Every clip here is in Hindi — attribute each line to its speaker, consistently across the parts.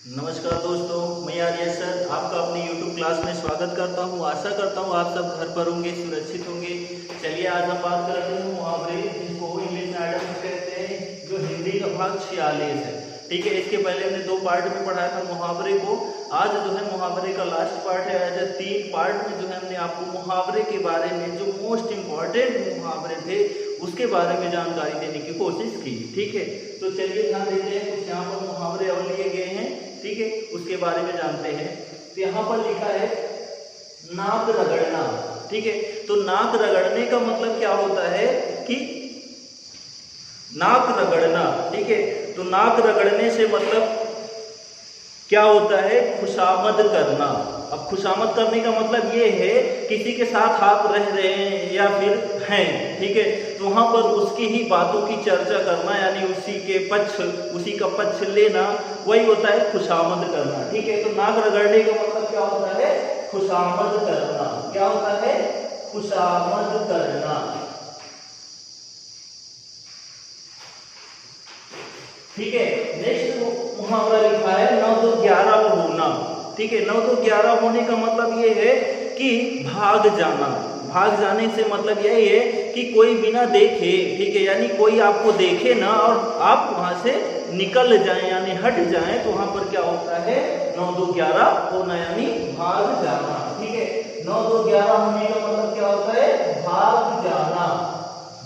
Speaker 1: नमस्कार दोस्तों, मैं आर्य सर आपका अपनी YouTube क्लास में स्वागत करता हूं। आशा करता हूं आप सब घर पर होंगे, सुरक्षित होंगे। चलिए आज हम बात करते हैं मुहावरे, जिसको इंग्लिश में आइडियम्स कहते हैं, जो हिंदी का भाग 46 है। ठीक है, इसके पहले हमने 2 पार्ट में पढ़ाया था मुहावरे को। आज जो है मुहावरे का लास्ट पार्ट है। आज 3 पार्ट में जो है हमने आपको मुहावरे के बारे में, जो मोस्ट इम्पॉर्टेंट मुहावरे थे उसके बारे में जानकारी देने की कोशिश की। ठीक है, तो चलिए ध्यान देते हैं। कुछ यहाँ पर मुहावरे और लिए गए हैं, ठीक है, उसके बारे में जानते हैं। तो यहाँ पर लिखा है नाक रगड़ना। ठीक है, तो नाक रगड़ने का मतलब क्या होता है कि नाक रगड़ना। ठीक है, तो नाक रगड़ने से मतलब क्या होता है? खुशामद करना। अब खुशामद करने का मतलब ये है किसी के साथ आप रह रहे हैं या फिर हैं, ठीक है, तो वहां पर उसकी ही बातों की चर्चा करना, यानी उसी का पक्ष लेना, वही होता है खुशामद करना। ठीक है, तो नाक रगड़ने का मतलब क्या होता है? खुशामद करना। क्या होता है? खुशामद करना। ठीक है, नेक्स्ट मुहावरा लिखा है 9 2 11 होना। ठीक है, 9 2 11 होने का मतलब ये है कि भाग जाना। भाग जाने से मतलब यही है कि कोई बिना देखे, ठीक है, यानी कोई आपको देखे ना और आप वहां से निकल जाएं यानी हट जाएं, तो वहां पर क्या होता है? 9 2 11 होना, यानी भाग जाना। ठीक है, 9 2 11 होने का मतलब क्या होता है? भाग जाना।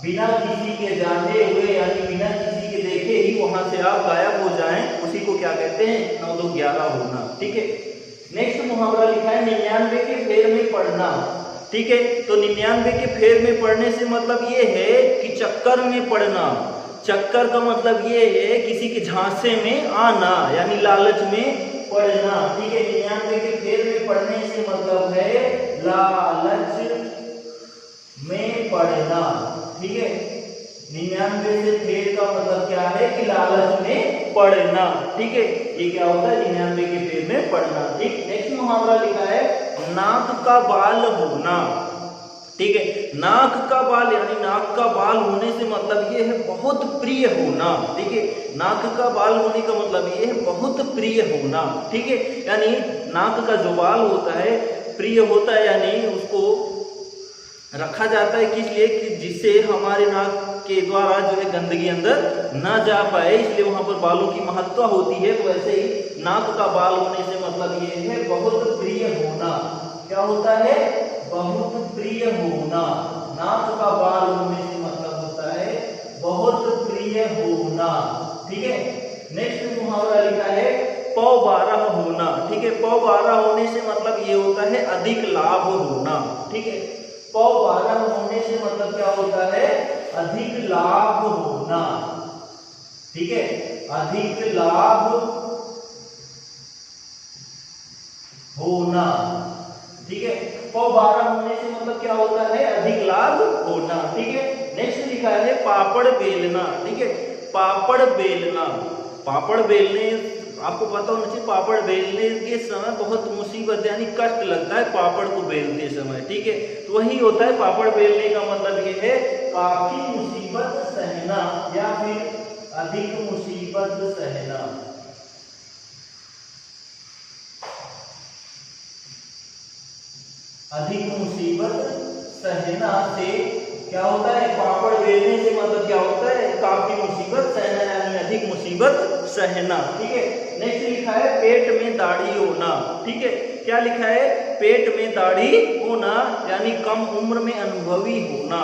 Speaker 1: बिना किसी के जाने हुए, यानी बिना किसी के देखे ही वहां से आप गायब हो जाएं, उसी को क्या कहते हैं? 9 2 11 होना। ठीक है, नेक्स्ट मुहावरा लिखा है 99 के फेर में पड़ना। ठीक है, तो 99 के फेर में पड़ने से मतलब ये है कि चक्कर में पड़ना। चक्कर का मतलब ये है किसी के झांसे में आना, यानी लालच में पड़ना। ठीक है, 99 के फेर में पड़ने से मतलब है लालच में पड़ना। ठीक है, 99 से फेर का मतलब क्या है? कि लालच में पड़ना। ठीक है, ये क्या होता है? 99 के फेर में पड़ना। ठीक, नेक्स्ट मुहावरा लिखा है नाक का बाल होना। ठीक है, नाक का बाल यानी नाक का बाल होने से मतलब ये है बहुत प्रिय होना। ठीक है, नाक का बाल होने का मतलब ये है बहुत प्रिय होना। ठीक है, यानी नाक का जो बाल होता है प्रिय होता है, यानी उसको रखा जाता है किस लिए? कि जिससे हमारे नाक के द्वारा जो है गंदगी अंदर ना जा पाए, इसलिए वहां पर बालों की महत्ता होती है। तो वैसे ही नाक का बाल होने से मतलब ये है बहुत प्रिय होना। क्या होता है? बहुत प्रिय होना। नाक का बाल होने से मतलब होता है बहुत प्रिय होना। ठीक है, नेक्स्ट मुहावरा लिखा है पौ 12 होना। ठीक है, पौ 12 होने से मतलब ये होता है अधिक लाभ होना। ठीक है, पौ 12 होने से मतलब क्या होता है? अधिक लाभ होना। ठीक है, अधिक लाभ होना। ठीक है, पौ 12 होने से मतलब क्या होता है? अधिक लाभ होना। ठीक है, नेक्स्ट लिखा है पापड़ बेलना। ठीक है, पापड़ बेलना। पापड़ बेलने आपको पता होना चाहिए, पापड़ बेलने के समय बहुत मुसीबत यानी कष्ट लगता है पापड़ को बेलते समय। ठीक है, तो वही होता है पापड़ बेलने का मतलब ये है काफी मुसीबत सहना या फिर अधिक मुसीबत सहना। अधिक मुसीबत सहना से क्या होता है? पापड़ बेलने से मतलब क्या होता है? काफी मुसीबत सहना, यानी अधिक मुसीबत सहना। ठीक है, नेक्स्ट लिखा है पेट में दाढ़ी होना। ठीक है, क्या लिखा है? पेट में दाढ़ी होना, यानी कम उम्र में अनुभवी होना।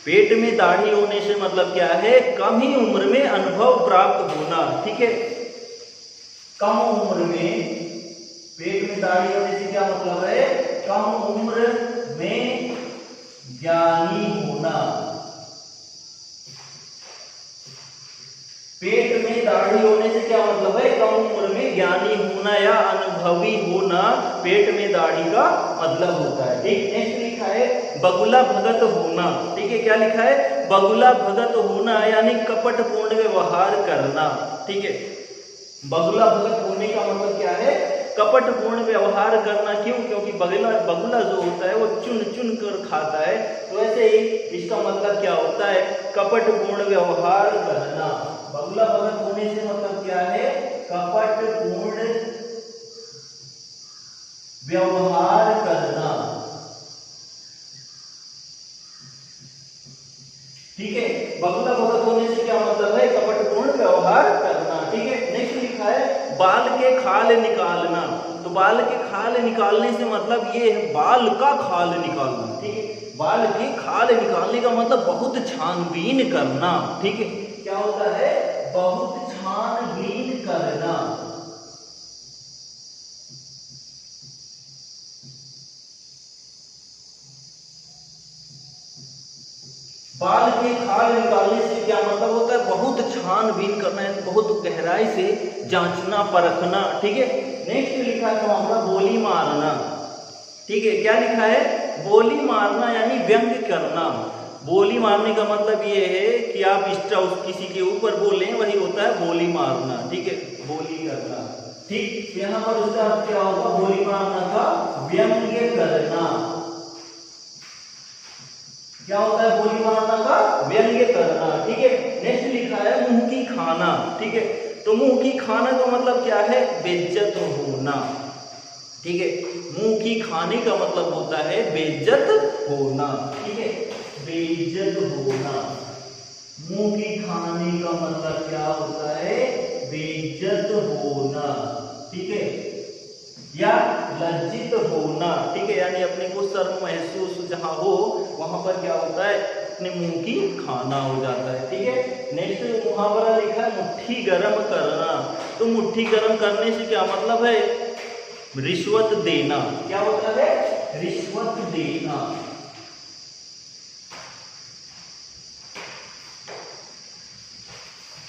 Speaker 1: पेट में दाढ़ी होने से मतलब क्या है? कम ही उम्र में अनुभव प्राप्त होना। ठीक है, कम उम्र में, पेट में दाढ़ी होने से क्या मतलब है? कम उम्र में ज्ञानी होना। पेट में दाढ़ी होने से क्या मतलब है? कम उम्र में ज्ञानी होना या अनुभवी होना, पेट में दाढ़ी का मतलब होता है। ठीक, नेक्स्ट लिखा है बगुला भगत होना। ठीक है, क्या लिखा है? बगुला भगत होना, यानी कपट पूर्ण व्यवहार करना। ठीक है, बगुला भगत होने का मतलब क्या है? कपट पूर्ण व्यवहार करना। क्यों? क्योंकि बगुला जो होता है वो चुन चुन कर खाता है, तो ऐसे ही इसका मतलब क्या होता है? कपट पूर्ण व्यवहार करना। बगुला भगत होने से मतलब क्या है? कपट पूर्ण बाल के खाल निकालना। तो बाल के खाल निकालने से मतलब ये है बाल का खाल निकालना, ठीक है। बाल के खाल निकालने का मतलब बहुत छानबीन करना, ठीक है। क्या होता है? बहुत छानबीन करना। बाल के खाल निकालने से क्या मतलब होता है? बहुत छानबीन करना है, बहुत गहराई से जांचना परखना, ठीक है। नेक्स्ट लिखा है मामला बोली मारना, ठीक है। क्या लिखा है? बोली मारना यानी व्यंग करना। बोली मारने का मतलब ये है कि आप किसी के ऊपर बोलें, वही होता है बोली मारना, ठीक है। बोली करना, ठीक। यहाँ पर उसका अर्थ क्या होगा? बोली मारना का व्यंग करना। क्या होता है? बोली मारना का व्यंग्य करना, ठीक है। नेक्स्ट लिखा है मुंह की खाना, ठीक है। तो मुंह की खाना का मतलब क्या है? बेइज्जत होना, ठीक है। मुंह की खाने का मतलब होता है बेइज्जत होना, ठीक है। बेइज्जत होना। मुंह की खाने का मतलब क्या होता है? बेइज्जत होना, ठीक है। या लज्जित होना, ठीक है। यानी अपने को शर्म महसूस जहां हो वहां पर क्या होता है? अपने मुंह की खाना हो जाता है, ठीक है। नेक्स्ट मुहावरा लिखा है मुट्ठी गरम करना। तो मुट्ठी गरम करने से क्या मतलब है? रिश्वत देना। क्या होता है? रिश्वत देना।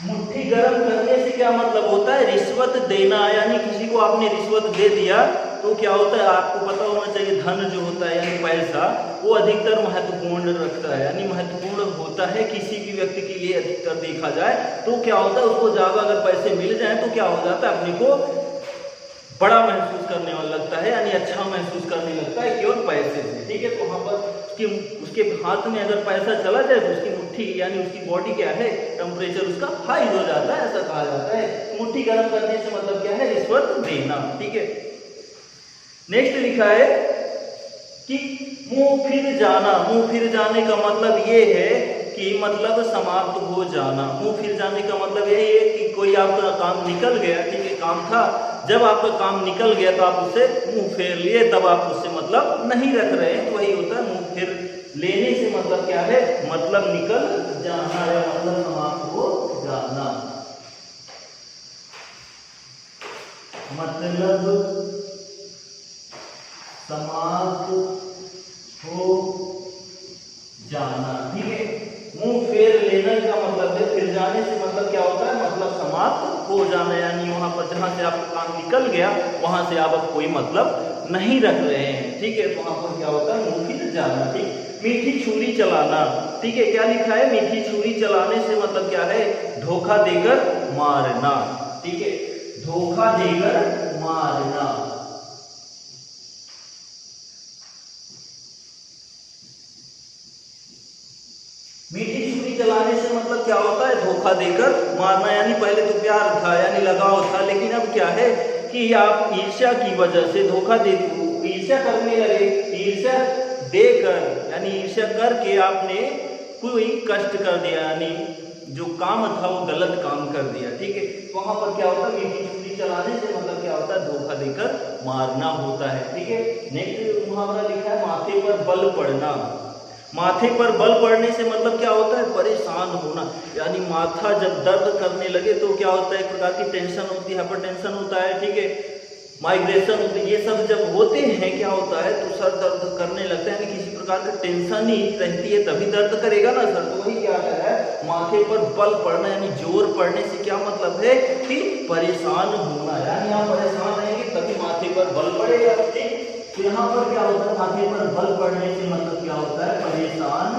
Speaker 1: मुट्ठी गरम करने से क्या मतलब होता है? रिश्वत देना। यानी किसी को आपने रिश्वत दे दिया तो क्या होता है? आपको पता होना चाहिए धन जो होता है यानी पैसा, वो अधिकतर महत्वपूर्ण रखता है, यानी महत्वपूर्ण होता है किसी भी व्यक्ति के लिए। अधिकतर देखा जाए तो क्या होता है? उसको ज्यादा अगर पैसे मिल जाए तो क्या हो जाता है? अपने को बड़ा महसूस करने वाला लगता है, यानी अच्छा महसूस करने लगता है केवल पैसे से, ठीक है। तो वहां पर उसके हाथ में अगर पैसा चला जाए तो उसकी मुट्ठी यानी उसकी बॉडी क्या है? टेम्परेचर उसका हाई हो जाता है, ऐसा कहा जाता है। मुट्ठी गर्म करने से मतलब क्या है? रिश्वत देना, ठीक है। नेक्स्ट लिखा है कि मुंह फिर जाना। मुंह फिर जाने का मतलब ये है कि मतलब समाप्त हो जाना। मुंह फिर जाने का मतलब यही है कि कोई आपका काम निकल गया, ठीक है। काम था, जब आपका काम निकल गया तो आप उससे मुंह फेर लिए, तब आप उससे मतलब नहीं रख रहे हैं, तो वही होता है मुंह फिर लेने से मतलब क्या है? मतलब निकल जाना या मतलब समाप्त हो जाना। मतलब समाप्त हो जाना, ठीक है। मुंह फेर लेने का मतलब है, फिर जाने से मतलब क्या होता है? मतलब समाप्त हो जाना, यानी वहां पर जहां से आपका काम निकल गया वहां से आप अब कोई मतलब नहीं रख रहे हैं, ठीक है। तो वहां पर क्या होता है? मुंह फिर जाना, ठीक। मीठी छुरी चलाना, ठीक है। क्या लिखा है? मीठी छुरी चलाने से मतलब क्या है? धोखा देकर मारना, ठीक है। धोखा देकर मारना। मीठी छुरी चलाने से मतलब क्या होता है? धोखा देकर मारना। यानी पहले तो प्यार था यानी लगाव था, लेकिन अब क्या है कि आप ईर्ष्या की वजह से धोखा दे, ईर्ष्या करने लगे। ईर्ष्या देकर यानी ईर्ष्या करके आपने कोई कष्ट कर दिया, यानी जो काम था वो गलत काम कर दिया, ठीक है। वहां पर क्या होता है? मीठी छुरी चलाने से मतलब क्या होता है? धोखा देकर मारना होता है, ठीक है। नेक्स्ट मुहावरा लिखा है माथे पर बल पड़ना। माथे पर बल पड़ने से मतलब क्या होता है? परेशान होना। यानी माथा जब दर्द करने लगे तो क्या होता है? एक प्रकार की टेंशन होती है, हाइपरटेंशन होता है, ठीक है। माइग्रेशन होती है, ये सब जब होते हैं क्या होता है? तो सर दर्द करने लगता है, यानी किसी प्रकार की टेंशन ही रहती है तभी दर्द करेगा ना सर। तो वही क्या है? माथे पर बल पड़ना यानी जोर पड़ने से क्या मतलब है? कि परेशान होना, यानी आप परेशान रहेंगे तभी माथे पर बल पड़ेगा, ठीक। तो यहाँ पर क्या होता है? माथे पर बल पड़ने से मतलब क्या होता है? परेशान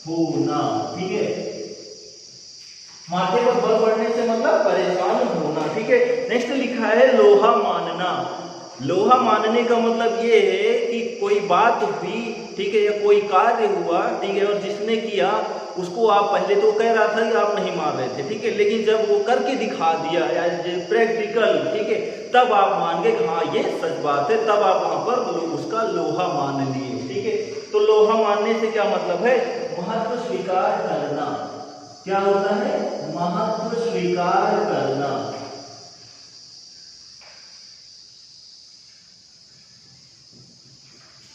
Speaker 1: होना, ठीक है। माथे पर बल पड़ने से मतलब परेशान होना, ठीक है। नेक्स्ट लिखा है लोहा मानना। लोहा मानने का मतलब ये है कि कोई बात हुई, ठीक है, या कोई कार्य हुआ, ठीक है, और जिसने किया उसको आप पहले तो कह रहा था कि आप नहीं मान रहे थे, ठीक है, लेकिन जब वो करके दिखा दिया या प्रैक्टिकल, ठीक है, तब आप मान गए हाँ ये सच बात है, तब आप वहां पर उसका लोहा मान लिए, ठीक है। तो लोहा मानने से क्या मतलब है? महत्व स्वीकार करना। क्या होता है? महत्व स्वीकार करना।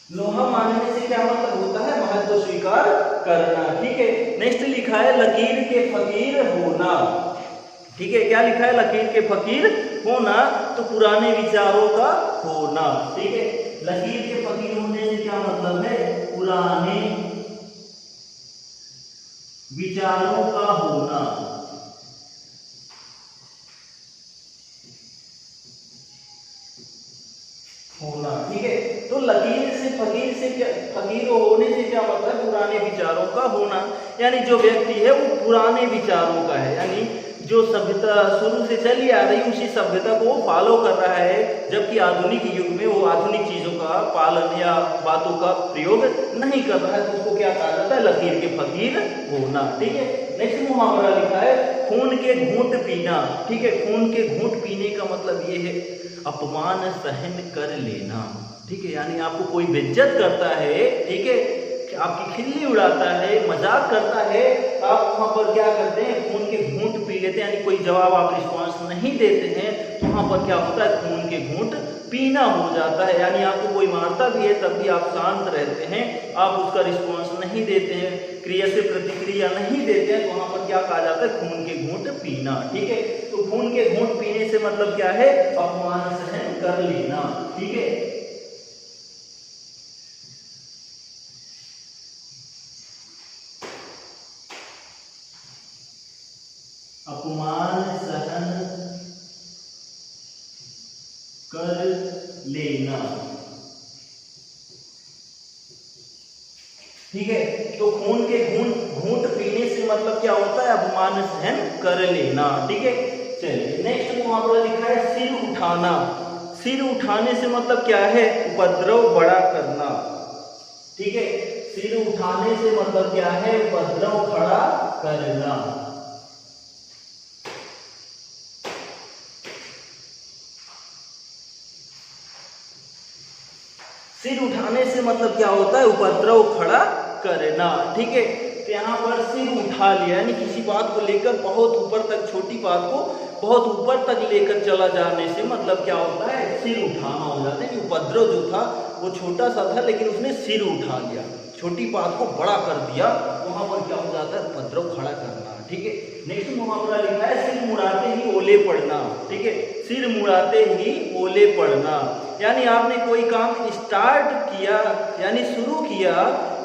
Speaker 1: लोहा मानने से क्या मतलब होता है, महत्व स्वीकार करना। ठीक है, नेक्स्ट लिखा है लकीर के फकीर होना। ठीक है, क्या लिखा है, लकीर के फकीर होना, तो पुराने विचारों का होना। ठीक है, लकीर के फकीर होने से क्या मतलब है, पुराने विचारों का होना। ठीक है, तो लकीर से क्या, फकीर होने से क्या मतलब है, पुराने विचारों का होना, यानी जो व्यक्ति है वो पुराने विचारों का है, यानी जो सभ्यता शुरू से चली आ रही उसी सभ्यता को वो फॉलो कर रहा है, जबकि आधुनिक युग में वो आधुनिक चीजों का पालन या बातों का प्रयोग नहीं कर रहा है, तो उसको क्या कहा जाता है, लकीर के फकीर होना। ठीक है, नेक्स्ट मुहावरा लिखा है खून के घूंट पीना। ठीक है, खून के घूंट पीने का मतलब ये है अपमान सहन कर लेना। ठीक है, यानी आपको कोई बेइज्जत करता है, ठीक है, आपकी खिल्ली उड़ाता है, मजाक करता है, आप वहां पर क्या करते हैं, खून के घूंट पी लेते हैं, यानी कोई जवाब आप रिस्पॉन्स नहीं देते हैं, तो वहां पर क्या होता है, खून के घूंट पीना हो जाता है। यानी आपको कोई मारता भी है तब भी आप शांत रहते हैं, आप उसका रिस्पॉन्स नहीं देते हैं, क्रिया से प्रतिक्रिया नहीं देते हैं, तो वहां पर क्या कहा जाता है, खून के घूंट पीना। ठीक है, तो खून के घूंट पीने से मतलब क्या है, अपमान सहन कर लेना। ठीक है, अपमान सहन कर लेना। ठीक है, तो खून के घूंट पीने से मतलब क्या होता है, अपमान सहन कर लेना। ठीक है, चलिए नेक्स्ट मुहावरा लिखा है सिर उठाना। सिर उठाने से मतलब क्या है, उपद्रव बड़ा करना। ठीक है, सिर उठाने से मतलब क्या है, उपद्रव खड़ा करना। सिर उठाने से मतलब क्या होता है, उपद्रव खड़ा करना। ठीक है, तो यहाँ पर सिर उठा लिया, यानी किसी बात को लेकर बहुत ऊपर तक, छोटी बात को बहुत ऊपर तक लेकर चला जाने से मतलब क्या होता है, सिर उठाना हो जाता है। कि उपद्रव जो था वो छोटा सा था, लेकिन उसने सिर उठा लिया, छोटी बात को बड़ा कर दिया, वहां पर क्या हो जाता है, उपद्रव खड़ा करना। ठीक है, नेक्स्ट मुहावरा लिखा है सिर मुड़ाते ही ओले पड़ना। ठीक है, सिर मुड़ाते ही ओले पड़ना, यानी आपने कोई काम स्टार्ट किया, यानी शुरू किया,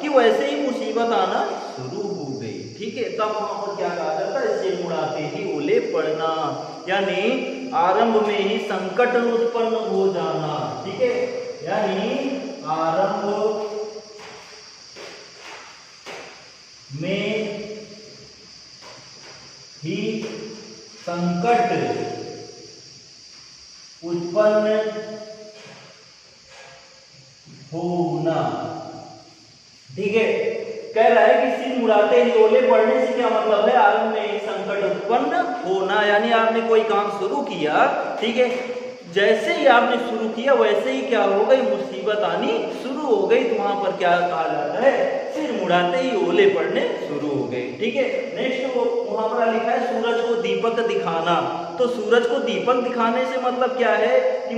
Speaker 1: कि वैसे ही मुसीबत आना शुरू हो गई। ठीक है, तब वहां पर क्या कहा जाता है, सिर मुड़ाते ही ओले पड़ना, यानी आरंभ में ही संकट उत्पन्न हो जाना। ठीक है, यानी आरंभ में ही संकट उत्पन्न होना। ठीक है, कह रहा है कि सिर मुड़ाते ही ओले पड़ने से क्या मतलब है, आरंभ में ही संकट उत्पन्न होना, यानी आपने कोई काम शुरू किया, ठीक है, जैसे ही आपने शुरू किया वैसे ही क्या हो गई, मुसीबत आनी शुरू हो गई, तो वहां पर क्या कहा जाता है, सिर मुड़ाते ही ओले पड़ने शुरू हो गए। ठीक है, नेक्स्ट मुहावरा लिखा है सूरज को दीपक दिखाना। तो सूरज को दीपक दिखाने से मतलब क्या है, कि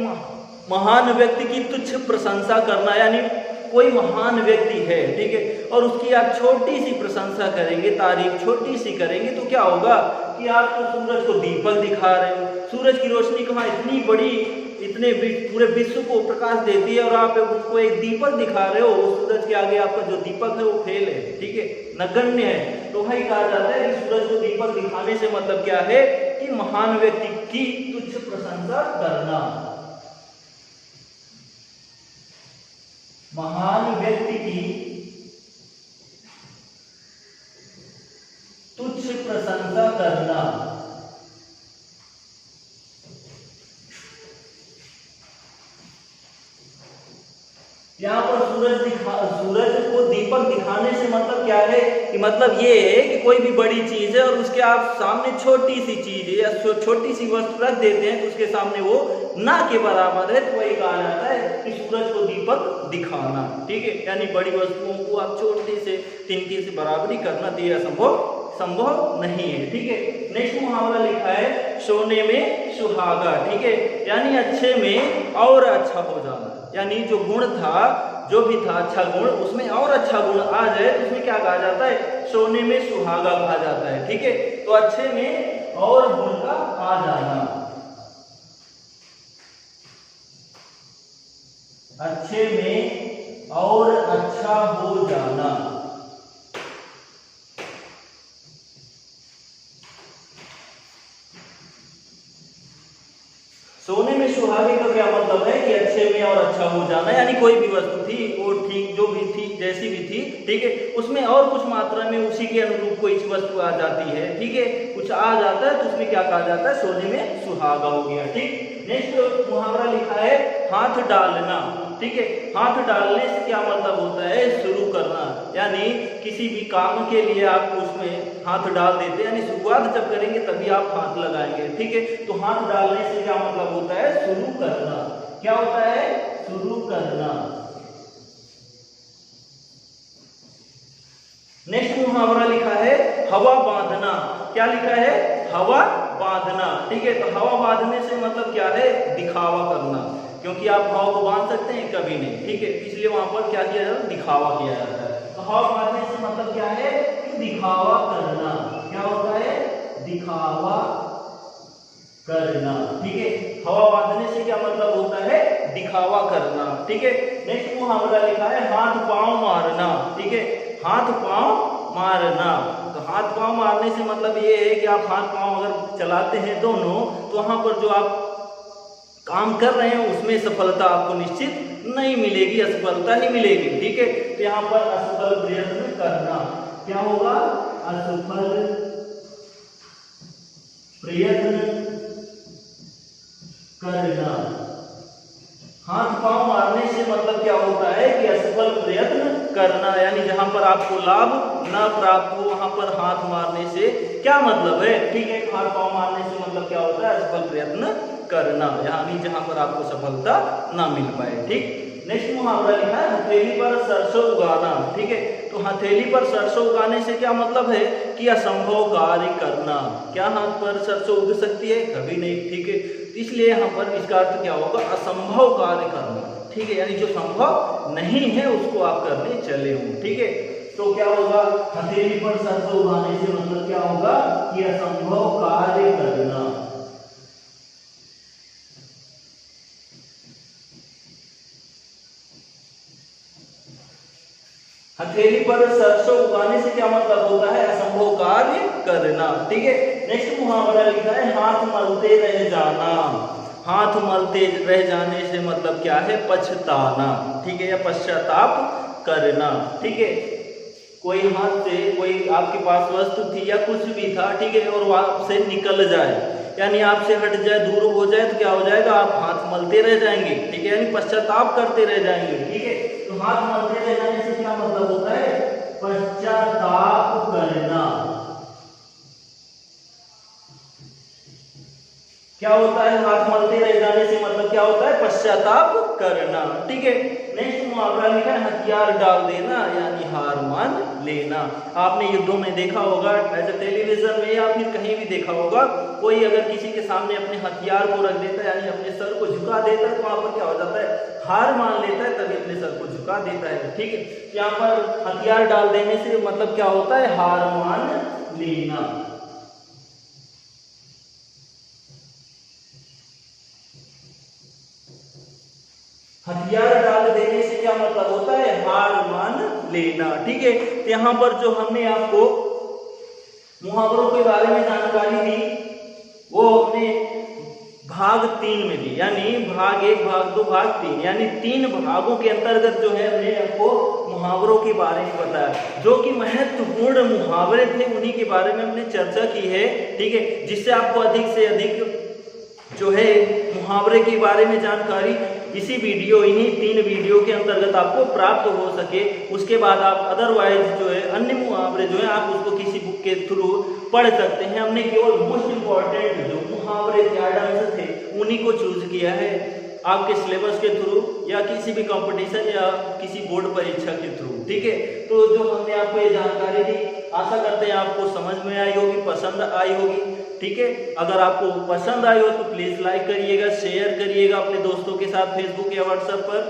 Speaker 1: महान व्यक्ति की तुच्छ प्रशंसा करना, यानी कोई महान व्यक्ति है, ठीक है, और उसकी आप छोटी सी प्रशंसा करेंगे, तारीफ छोटी सी करेंगे, तो क्या होगा कि आप तो सूरज को दीपक दिखा रहे हो। सूरज की रोशनी कहाँ इतनी बड़ी, इतने पूरे विश्व को प्रकाश देती है, और आप उसको एक दीपक दिखा रहे हो, उस सूरज के आगे आपका जो दीपक है वो फेल है, ठीक है, नगण्य है। तो वही कहा जाता है कि सूरज को दीपक दिखाने से मतलब क्या है, कि महान व्यक्ति की तुच्छ प्रशंसा करना। महान व्यक्ति की तुच्छ प्रशंसा करना। यहाँ पर सूरज को दीपक दिखाने से मतलब क्या है, कि मतलब ये है कि कोई भी बड़ी चीज है और उसके आप सामने छोटी सी चीज है या छोटी सी वस्तु रख देते हैं, तो उसके सामने वो ना के बराबर है, तो वही कहा जाता है कि सूरज को दीपक दिखाना। ठीक है, यानी बड़ी वस्तुओं को आप छोटे से तिनके से बराबरी करना, तो यह संभव नहीं है। ठीक है, नेक्स्ट मुहावरा लिखा है सोने में सुहागा। ठीक है, यानी अच्छे में और अच्छा हो जाना, यानी जो गुण था जो भी था अच्छा गुण, उसमें और अच्छा गुण आ जाए तो उसमें क्या कहा जाता है, सोने में सुहागा कहा जाता है। ठीक है, तो अच्छे में और गुण का आ जाना, अच्छे में और अच्छा हो जाना। सोने में सुहागे का क्या मतलब है कि अच्छे में और अच्छा हो जाना, यानी कोई भी वस्तु थी वो ठीक जो भी थी जैसी भी थी, ठीक है, उसमें और कुछ मात्रा में उसी के अनुरूप कोई वस्तु आ जाती है। ठीक है, कुछ आ जाता है तो उसमें क्या कहा जाता है, सोने में सुहागा हो गया। ठीक, नेक्स्ट मुहावरा लिखा है हाथ डालना। ठीक है, हाथ डालने से क्या मतलब होता है, शुरू करना, यानी किसी भी काम के लिए आप उसमें हाथ डाल देते हैं, यानी शुरुआत जब करेंगे तभी आप हाथ लगाएंगे। ठीक है, तो हाथ डालने से क्या मतलब होता है, शुरू करना। क्या होता है, शुरू करना। नेक्स्ट मुहावरा लिखा है हवा बांधना। क्या लिखा है, हवा बांधना। ठीक है, तो हवा बांधने से मतलब क्या है, दिखावा करना, क्योंकि आप हवा को बांध सकते हैं, कभी नहीं। ठीक है, इसलिए वहां पर क्या किया जाता है, दिखावा किया जाता है। तो हवा बांधने से मतलब क्या है, दिखावा करना। क्या होता है, दिखावा करना। ठीक है, हवा बांधने से क्या मतलब होता है, दिखावा करना। ठीक है, नेक्स्ट मुहावरा लिखा है हाथ पांव मारना। ठीक है, हाथ पांव मारना। तो हाथ पांव मारने से मतलब ये है कि आप हाथ पांव अगर चलाते हैं दोनों, तो वहां पर जो आप काम कर रहे हैं उसमें सफलता आपको निश्चित नहीं मिलेगी, असफलता ही मिलेगी। ठीक है, तो यहाँ पर असफल प्रयत्न करना। क्या होगा, असफल प्रयत्न करना। हाथ पांव मारने से मतलब क्या होता है कि असफल प्रयत्न करना, यानी जहां पर आपको लाभ न प्राप्त हो वहां पर हाथ मारने से क्या मतलब है। ठीक है, हाथ पांव मारने से मतलब क्या होता है, असफल प्रयत्न करना, यानी जहां पर आपको सफलता ना मिल पाए। ठीक, नेक्स्ट मुहावरा लिखा है हथेली पर सरसों उगाना। ठीक है, तो हथेली पर सरसों उगाने से क्या मतलब है कि असंभव कार्य करना। क्या हाथ पर सरसों उग सकती है, कभी नहीं। ठीक है, इसलिए यहाँ पर इसका अर्थ क्या होगा, असंभव कार्य करना। ठीक है, यानी जो संभव नहीं है उसको आप करने चले हो। ठीक है, तो क्या होगा, हथेली पर सरसों उगाने से मतलब क्या होगा कि असंभव कार्य करना। हथेली पर सरसों उगाने से क्या मतलब होता है, असंभव कार्य करना। ठीक है, नेक्स्ट मुहावरा लिखा है हाथ मलते रह जाना। हाथ मलते रह जाने से मतलब क्या है, पछताना। ठीक है, या पश्चाताप करना। ठीक है, कोई हाथ से कोई आपके पास वस्तु थी या कुछ भी था, ठीक है, और वो आपसे निकल जाए, यानी आपसे हट जाए, दूर हो जाए, तो क्या हो जाएगा, आप हाथ मलते रह जाएंगे। ठीक है, यानी पश्चाताप करते रह जाएंगे। ठीक है, तो हाथ मलते रह जाने से क्या मतलब होता है, पश्चाताप करना। क्या होता है, हाथ मलते रह जाने से मतलब क्या होता है, पश्चाताप करना। ठीक है, नेक्स्ट मुहावरा लिखा है हथियार डाल देना, यानी हार मान लेना। आपने युद्धों में देखा होगा, ऐसे टेलीविजन में या फिर कहीं भी देखा होगा, कोई अगर किसी के सामने अपने हथियार को रख देता है, यानी अपने सर को झुका देता है, तो वहां पर क्या हो जाता है, हार मान लेता है, तभी अपने सर को झुका देता है। ठीक है, यहाँ पर हथियार डाल देने से मतलब क्या होता है, हार मान लेना। हथियार डाल देने से क्या मतलब होता है, हार मान लेना। ठीक है, तो यहाँ पर जो हमने आपको मुहावरों के बारे में जानकारी दी वो हमने भाग 3 में दी, यानी भाग 1, भाग 2, भाग 3, यानी 3 भागों के अंतर्गत जो है हमने आपको मुहावरों के बारे में बताया। जो कि महत्वपूर्ण मुहावरे थे उन्हीं के बारे में हमने चर्चा की है। ठीक है, जिससे आपको अधिक से अधिक जो है मुहावरे के बारे में जानकारी इसी वीडियो, इन्हीं 3 वीडियो के अंतर्गत आपको प्राप्त हो सके। उसके बाद आप अदरवाइज जो है अन्य मुहावरे जो है आप उसको किसी बुक के थ्रू पढ़ सकते हैं। हमने केवल मोस्ट इंपॉर्टेंट जो मुहावरे थे, आइटम्स थे, उन्हीं को चूज किया है आपके सिलेबस के थ्रू या किसी भी कंपटीशन या किसी बोर्ड परीक्षा के थ्रू। ठीक है, तो जो हमने आपको ये जानकारी दी, आशा करते हैं आपको समझ में आई होगी, पसंद आई होगी। ठीक है, अगर आपको पसंद आई हो तो प्लीज लाइक करिएगा, शेयर करिएगा अपने दोस्तों के साथ फेसबुक या व्हाट्सएप पर,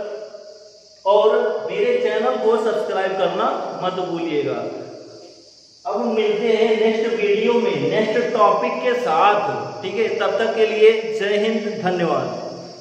Speaker 1: और मेरे चैनल को सब्सक्राइब करना मत भूलिएगा। अब हम मिलते हैं नेक्स्ट वीडियो में नेक्स्ट टॉपिक के साथ, ठीक है। तब तक के लिए जय हिंद, धन्यवाद।